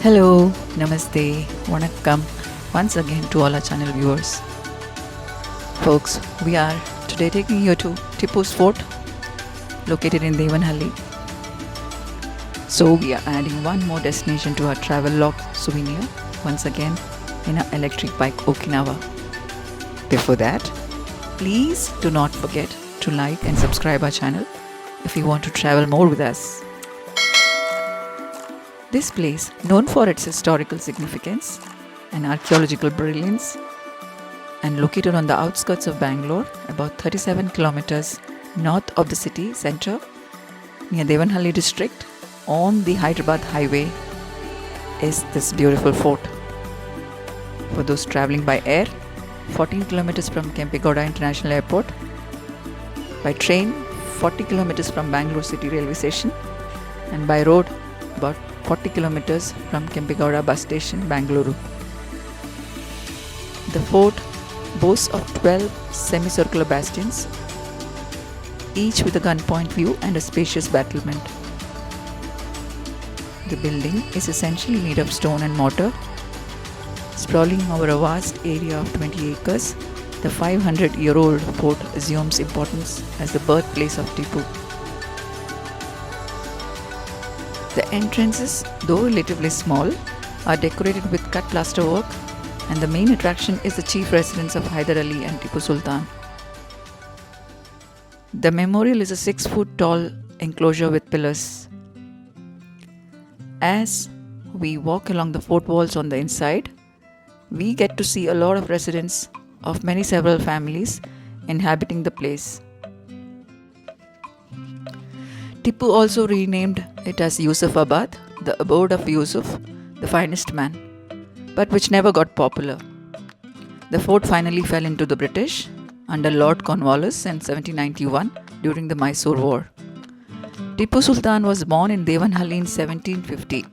Hello, Namaste, Vanakkam, once again to all our channel viewers. Folks, we are today taking you to Tipu's fort located in Devanahalli. So we are adding one more destination to our travel log souvenir once again in our electric bike Okinawa. Before that, please do not forget to like and subscribe our channel if you want to travel more with us. This place, known for its historical significance and archaeological brilliance, and located on the outskirts of Bangalore, about 37 kilometers north of the city centre, near Devanahalli district, on the Hyderabad highway, is this beautiful fort. For those travelling by air, 14 kilometers from Kempegowda International Airport, by train, 40 kilometers from Bangalore City Railway Station, and by road, about 40 kilometers from Kempegowda Bus Station, Bengaluru. The fort boasts of 12 semicircular bastions, each with a gunpoint view and a spacious battlement. The building is essentially made of stone and mortar. Sprawling over a vast area of 20 acres, the 500-year-old fort assumes importance as the birthplace of Tipu. The entrances, though relatively small, are decorated with cut plaster work, and the main attraction is the chief residence of Hyder Ali and Tipu Sultan. The memorial is a 6-foot tall enclosure with pillars. As we walk along the fort walls on the inside, we get to see a lot of residents of several families inhabiting the place. Tipu also renamed it as Yusufabad, the abode of Yusuf, the finest man, but which never got popular. The fort finally fell into the British under Lord Cornwallis in 1791 during the Mysore War. Tipu Sultan was born in Devanahalli in 1750.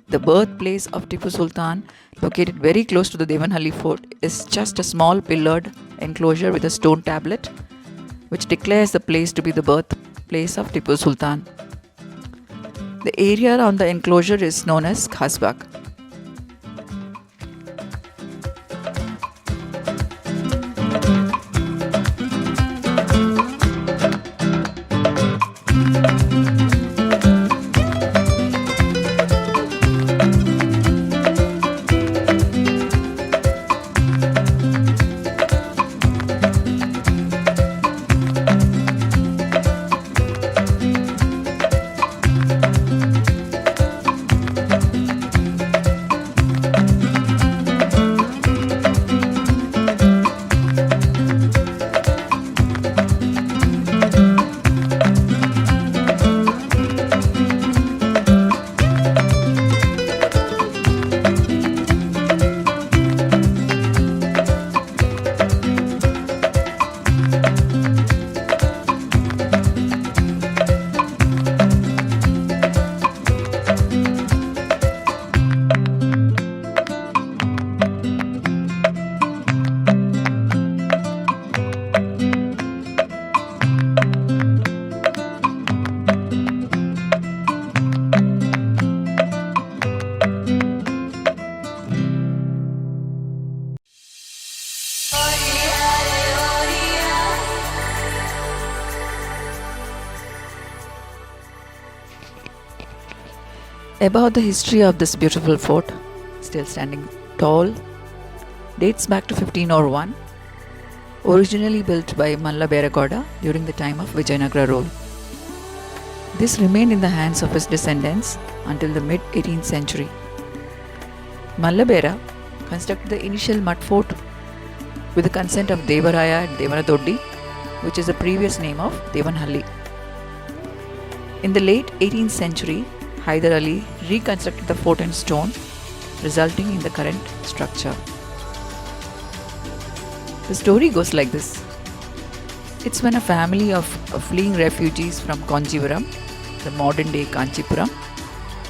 The birthplace of Tipu Sultan, located very close to the Devanahalli fort, is just a small pillared enclosure with a stone tablet, which declares the place to be the birthplace of Tipu Sultan. The area around the enclosure is known as Khasbagh. About the history of this beautiful fort, still standing tall, dates back to 1501, originally built by Malla Beregoda during the time of Vijayanagara rule. This remained in the hands of his descendants until the mid-18th century. Malla Bera constructed the initial mud fort with the consent of Devaraya and Devanadoddi, which is the previous name of Devanahalli. In the late 18th century, Hyder Ali reconstructed the fort in stone, resulting in the current structure. The story goes like this. It's when a family of fleeing refugees from Conjivaram, the modern day Kanchipuram,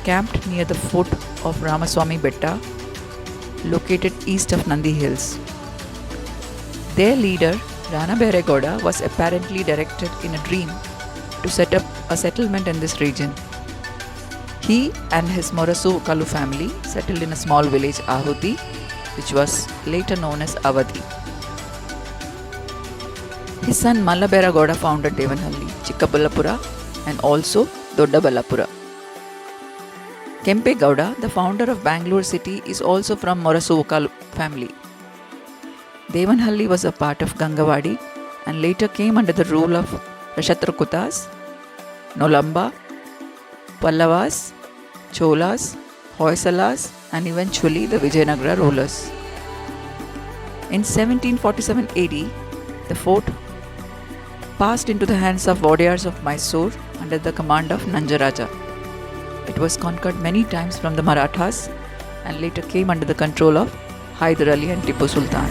camped near the fort of Ramaswamy Betta, located east of Nandi Hills. Their leader, Rana Beregoda, was apparently directed in a dream to set up a settlement in this region. He and his Morasu Kalu family settled in a small village Ahuti, which was later known as Avadi. His son Mallabera Gowda founded Devanahalli, Chikkaballapura and also Doddaballapura. Kempe Gowda, the founder of Bengaluru city, is also from Morasu Kalu family. Devanahalli was a part of Gangavadi and later came under the rule of Rashatrakutas, Nolamba, Pallavas, Cholas, Hoysalas and eventually the Vijayanagara rulers. In 1747 AD, the fort passed into the hands of Vodiyars of Mysore under the command of Nanjaraja. It was conquered many times from the Marathas and later came under the control of Hyder Ali and Tipu Sultan.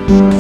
you.